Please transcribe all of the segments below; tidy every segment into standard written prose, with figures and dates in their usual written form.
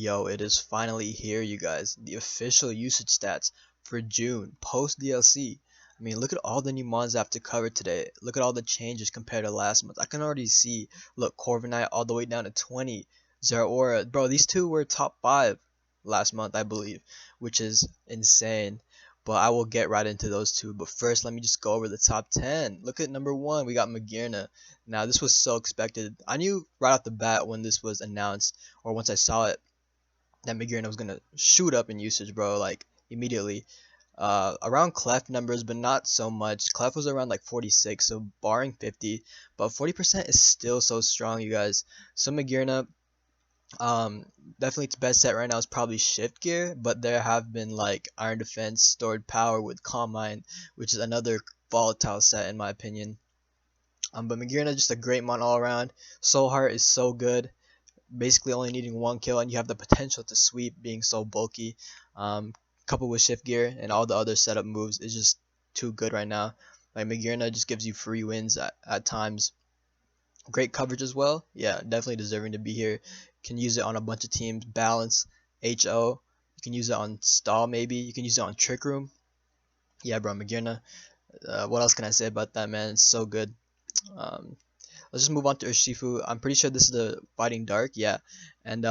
Yo, it is finally here, you guys. The official usage stats for June, post DLC. I mean, look at all the new mons I have to cover today. Look at all the changes compared to last month. I can already see, look, Corviknight all the way down to 20. Zeraora, bro, these two were top 5 last month, I believe, which is insane. But I will get right into those two. But first, let me just go over the top 10. Look at number 1, we got Magearna. Now, this was so expected. I knew right off the bat when this was announced, or once I saw it, that Magearna was gonna shoot up in usage, bro, like immediately. Around Clef numbers, but not so much. Clef was around like 46, so barring 50, but 40% is still so strong, you guys. So Magearna, definitely its best set right now is probably Shift Gear, but there have been like Iron Defense, Stored Power with Calm Mind, which is another volatile set in my opinion. But Magearna just a great mon all around. Soul Heart is so good, basically only needing 1 kill, and you have the potential to sweep being so bulky. Coupled with Shift Gear and all the other setup moves is just too good right now. Like Magearna just gives you free wins at times. Great coverage as well. Yeah, definitely deserving to be here. Can use it on a bunch of teams. Balance, HO. You can use it on stall maybe. You can use it on Trick Room. Yeah, bro, Magearna. What else can I say about that, man? It's so good. Let's just move on to Urshifu. I'm pretty sure this is the Fighting Dark, yeah, and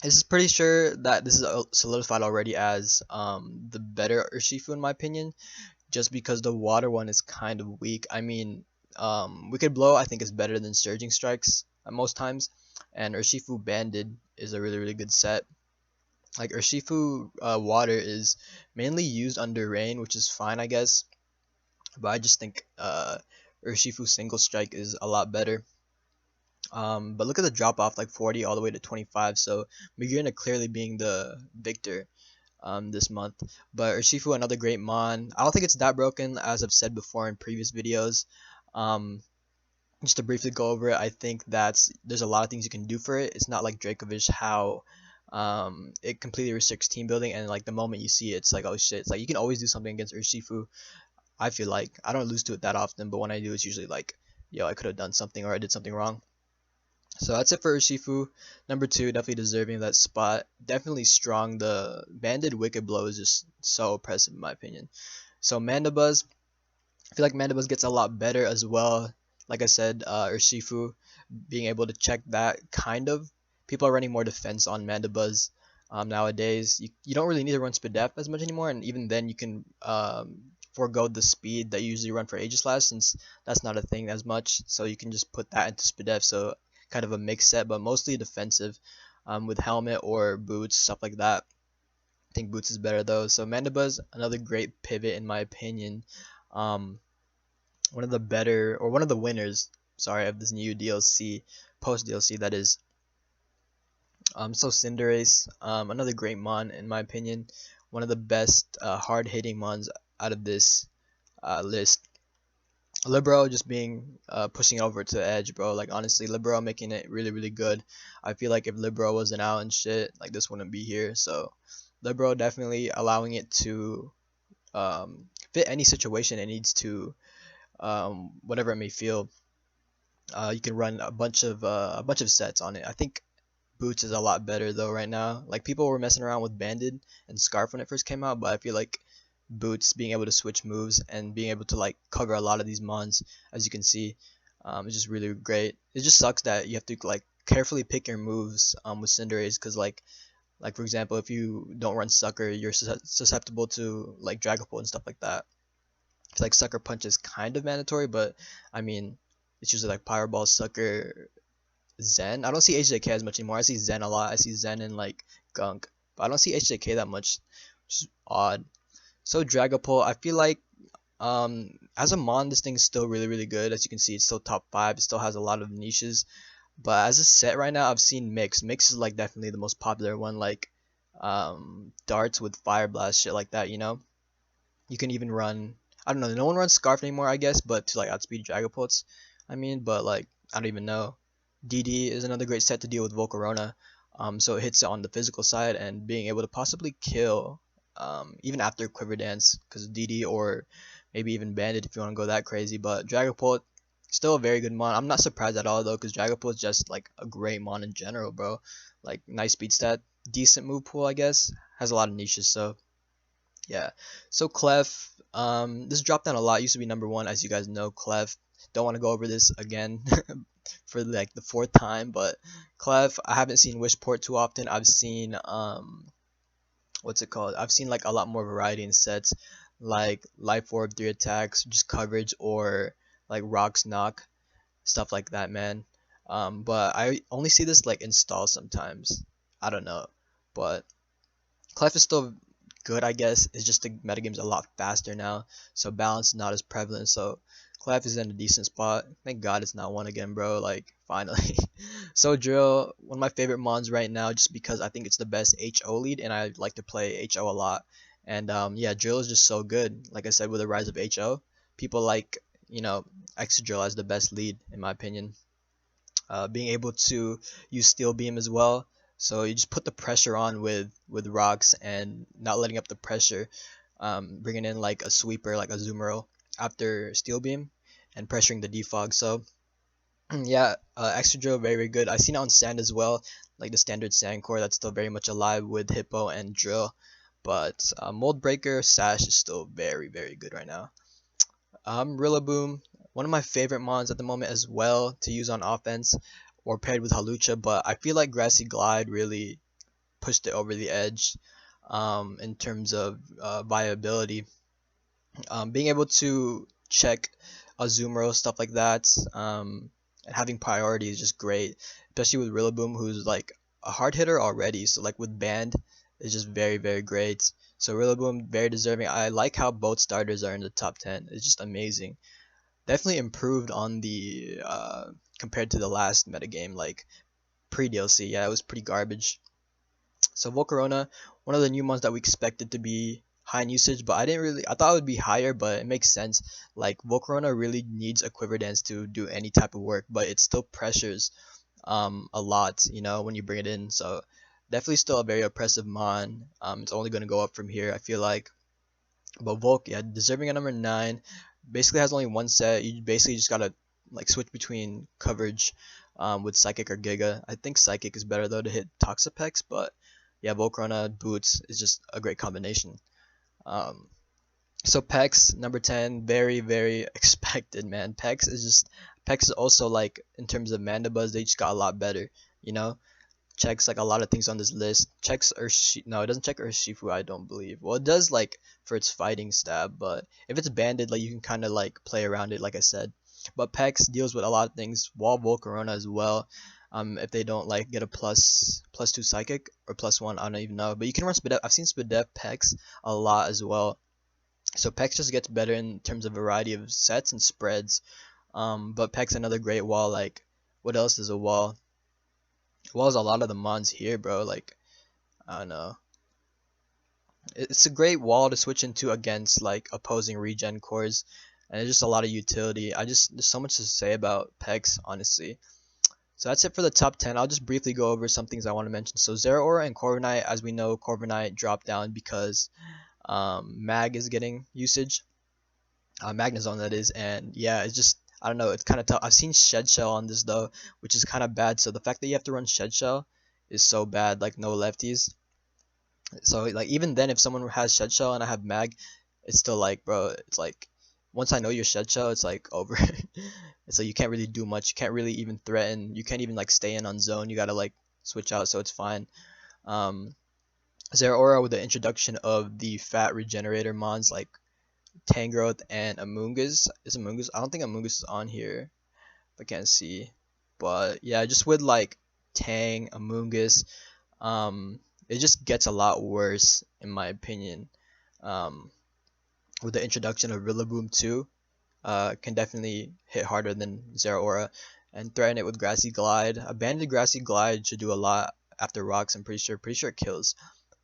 this is pretty sure that this is solidified already as the better Urshifu in my opinion, just because the water one is kind of weak. I mean, Wicked Blow I think is better than Surging Strikes at most times, and Urshifu Banded is a really good set. Like Urshifu water is mainly used under rain, which is fine I guess, but I just think Urshifu Single Strike is a lot better. But look at the drop off, like 40 all the way to 25. So Magearna clearly being the victor this month. But Urshifu, another great mon. I don't think it's that broken, as I've said before in previous videos. Just to briefly go over it, I think there's a lot of things you can do for it. It's not like Dracovish, how it completely restricts team building, and like the moment you see it, it's like, oh shit. It's like you can always do something against Urshifu. I feel like I don't lose to it that often, but when I do, it's usually like, yo, I could have done something or I did something wrong. So that's it for Urshifu. Number 2, definitely deserving of that spot. Definitely strong. The Banded Wicked Blow is just so oppressive in my opinion. So Mandibuzz, I feel like Mandibuzz gets a lot better as well. Like I said, Urshifu being able to check that kind of. People are running more defense on Mandibuzz nowadays. You don't really need to run Spadef as much anymore, and even then you can forego the speed that you usually run for Aegislash, since that's not a thing as much, so you can just put that into Spadef, so kind of a mixed set, but mostly defensive with helmet or boots, stuff like that. I think boots is better though. So Mandibuzz, another great pivot in my opinion. One of the better, or one of the winners, sorry, of this new DLC, post DLC that is. So Cinderace, another great mon in my opinion. One of the best hard hitting mons out of this list. Libero just being pushing it over to edge, bro. Like honestly, Libero making it really good. I feel like if Libero wasn't out and shit, like this wouldn't be here. So Libero definitely allowing it to fit any situation it needs to, whatever it may feel. You can run a bunch of sets on it. I think Boots is a lot better though right now. Like people were messing around with Banded and Scarf when it first came out, but I feel like Boots being able to switch moves and being able to like cover a lot of these mons, as you can see, is just really great. It just sucks that you have to like carefully pick your moves with Cinderace, because like for example, if you don't run Sucker, you're susceptible to like Dragapult and stuff like that. It's like Sucker Punch is kind of mandatory, but I mean it's usually like Pyro Ball, Sucker, Zen. I don't see HJK as much anymore. I see Zen a lot. I see Zen and like Gunk, but I don't see HJK that much, which is odd. So Dragapult, I feel like as a mon, this thing is still really good. As you can see, it's still top 5. It still has a lot of niches. But as a set right now, I've seen Mix. Mix is like definitely the most popular one, like darts with Fire Blast, shit like that, you know? You can even run, I don't know, no one runs Scarf anymore, I guess, but to like outspeed Dragapults, I mean, but like, I don't even know. DD is another great set to deal with Volcarona. So it hits it on the physical side, and being able to possibly kill even after Quiver Dance, because DD or maybe even Bandit if you want to go that crazy. But Dragapult, still a very good mon. I'm not surprised at all though, because Dragapult is just like a great mon in general, bro. like nice speed stat, decent move pool, I guess. Has a lot of niches, so yeah. So Clef, this dropped down a lot. Used to be number one, as you guys know. Clef. Don't want to go over this again for like the fourth time, but Clef, I haven't seen Wishport too often. I've seen what's it called? I've seen like a lot more variety in sets, like Life Orb, 3 attacks, just coverage, or like Rocks knock, stuff like that, man. But I only see this like install sometimes. I don't know, but Clef is still good, I guess. It's just the metagame's a lot faster now, so balance is not as prevalent. So Clef is in a decent spot. Thank God it's not one again, bro. Like finally. So Drill, one of my favorite mons right now, just because I think it's the best HO lead, and I like to play HO a lot. And yeah, Drill is just so good. Like I said, with the rise of HO, people like Extra Drill as the best lead in my opinion. Being able to use Steel Beam as well. So you just put the pressure on with rocks and not letting up the pressure. Bringing in like a sweeper, like a Zoomerl after Steel Beam, and pressuring the defog. So yeah, Extra Drill very very good. I seen it on Sand as well, like the standard Sand core that's still very much alive with Hippo and Drill. But Mold Breaker Sash is still very very good right now. Rillaboom, one of my favorite mons at the moment as well to use on offense or paired with Halucha, but I feel like Grassy Glide really pushed it over the edge in terms of viability. Being able to check Azumarill, stuff like that, and having priority is just great, especially with Rillaboom, who's like a hard hitter already. So like with Band, it's just very very great. So Rillaboom very deserving. I like how both starters are in the top 10. It's just amazing. Definitely improved on the compared to the last metagame, like pre DLC. Yeah, it was pretty garbage. So Volcarona, one of the new ones that we expected to be high in usage, but I thought it would be higher, but it makes sense. Like Volcarona really needs a Quiver Dance to do any type of work, but it still pressures a lot, when you bring it in. So definitely still a very oppressive mon. It's only gonna go up from here, I feel like. But Volk, yeah, deserving at number 9. Basically has only one set. You basically just gotta like switch between coverage with Psychic or Giga. I think Psychic is better though to hit Toxapex, but yeah, Volcarona Boots is just a great combination. Um, so Pex number 10, very very expected, man. Pex is also like in terms of Mandibuzz, they just got a lot better. You know, checks like a lot of things on this list. Checks no, it doesn't check Urshifu, I don't believe. Well, it does like for its fighting stab, but if it's banded, like you can kind of like play around it, like I said. But Pex deals with a lot of things. Wall Volcarona as well. If they don't like get a +2 psychic or +1, I don't even know. But you can run Spidef. I've seen Spidef Pex a lot as well. So Pex just gets better in terms of variety of sets and spreads. But Pex another great wall. Like what else is a wall? Well, as a lot of the mons here, bro. Like I don't know. It's a great wall to switch into against like opposing regen cores, and it's just a lot of utility. There's so much to say about Pex, honestly. So that's it for the top 10. I'll just briefly go over some things I want to mention. So Zeraora and Corviknight, as we know, Corviknight dropped down because Mag is getting usage, Magnezone that is, and yeah, it's just I don't know, it's kind of tough. I've seen Shed Shell on this though, which is kind of bad. So the fact that you have to run Shed Shell is so bad, like no lefties. So like even then, if someone has Shed Shell and I have Mag, it's still like, bro, it's like once I know your Shed Shell, it's like over. It's like you can't really do much. You can't really even threaten. You can't even like stay in on zone. You gotta like switch out, so it's fine. Um, Zeraora with the introduction of the fat regenerator mons like Tangrowth and Amoonguss. Is Amoonguss? I don't think Amoonguss is on here. I can't see. But yeah, just with like Tang, Amoonguss, it just gets a lot worse in my opinion. Um, with the introduction of Rillaboom 2, can definitely hit harder than Zeraora, and threaten it with Grassy Glide. A banded Grassy Glide should do a lot after rocks. I'm pretty sure it kills.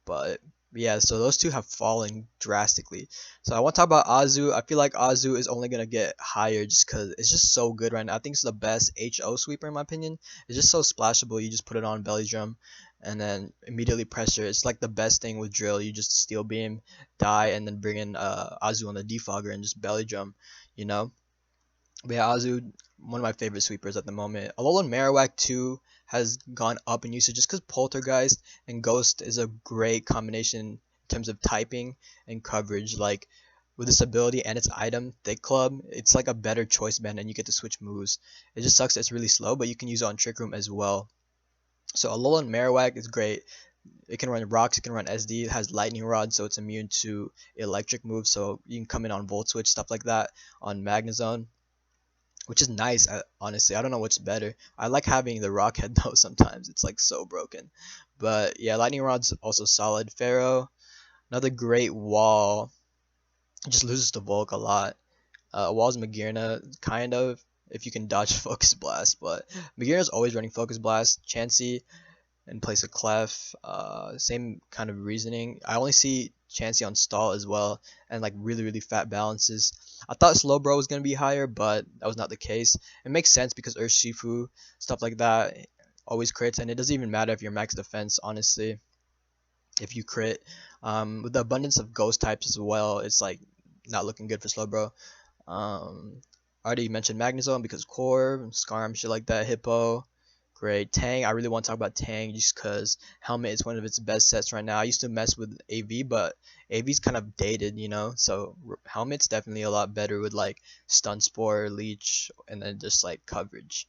But yeah, so those two have fallen drastically. So I want to talk about Azu. I feel like Azu is only gonna get higher just because it's just so good right now. I think it's the best HO sweeper in my opinion. It's just so splashable. You just put it on Belly Drum and then immediately pressure. It's like the best thing with Drill. You just Steel Beam, die, and then bring in Azu on the defogger and just Belly Drum. You know. But yeah, Azu, one of my favorite sweepers at the moment. Alolan Marowak too has gone up in usage just because Poltergeist and Ghost is a great combination in terms of typing and coverage. Like with this ability and its item, Thick Club, it's like a better choice band and you get to switch moves. It just sucks that it's really slow, but you can use it on Trick Room as well. So Alolan Marowak is great. It can run rocks, it can run SD, it has lightning rod, so it's immune to electric moves, so you can come in on Volt Switch, stuff like that on Magnezone, which is nice. Honestly, I don't know what's better. I like having the rock head though sometimes. It's like so broken. But yeah, lightning rod's also solid. Pharaoh, another great wall. It just loses to Volk a lot. Wall's Magearna, kind of, if you can dodge Focus Blast, but Magearna's always running Focus Blast. Chansey in place of Clef. Same kind of reasoning. I only see Chansey on stall as well, and like really fat balances. I thought Slowbro was gonna be higher, but that was not the case. It makes sense because Urshifu, stuff like that, always crits, and it doesn't even matter if you're max defense, honestly. If you crit, with the abundance of ghost types as well, it's like not looking good for Slowbro. I already mentioned Magnezone because Core, Scarm, shit like that. Hippo, great. Tang, I really want to talk about Tang just because Helmet is one of its best sets right now. I used to mess with AV, but AV's kind of dated, you know? So Helmet's definitely a lot better with like Stun Spore, Leech, and then just like coverage.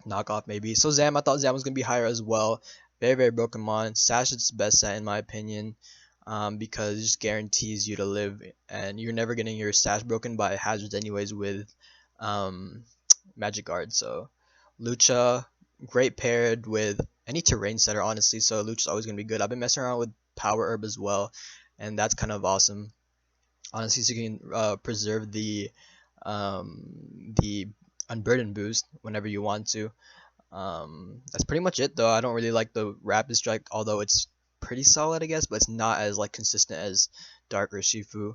Knockoff maybe. So Zam, I thought Zam was going to be higher as well. Very broken mon. Sash is the best set in my opinion. Because it just guarantees you to live, and you're never getting your stash broken by hazards anyways with Magic Guard. So Lucha, great paired with any terrain setter honestly. So Lucha's always gonna be good. I've been messing around with Power Herb as well, and that's kind of awesome. Honestly, so you can preserve the Unburden boost whenever you want to. That's pretty much it though. I don't really like the Rapid Strike, although it's pretty solid I guess, but it's not as like consistent as Dark or Shifu.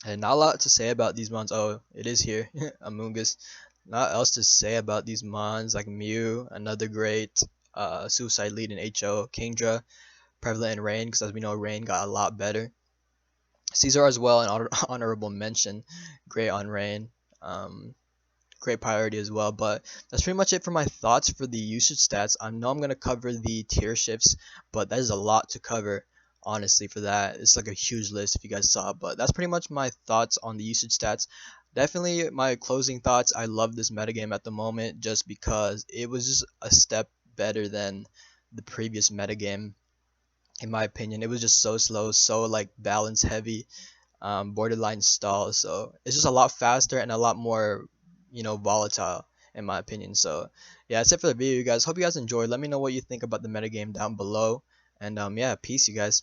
And not a lot to say about these mons. Oh, it is here. Amoongus. Not else to say about these mons, like Mew, another great Suicide Lead in HO, Kingdra, Prevalent in Rain, because as we know Rain got a lot better. Caesar as well, an honorable mention, great on Rain. Great priority as well. But that's pretty much it for my thoughts for the usage stats. I know I'm going to cover the tier shifts, but that is a lot to cover honestly for that. It's like a huge list if you guys saw, but that's pretty much my thoughts on the usage stats. Definitely my closing thoughts. I love this metagame at the moment just because it was just a step better than the previous metagame in my opinion. It was just so slow, so like balance heavy, borderline stall. So it's just a lot faster and a lot more, volatile in my opinion. So yeah, that's it for the video, you guys. Hope you guys enjoyed. Let me know what you think about the metagame down below. And yeah, peace, you guys.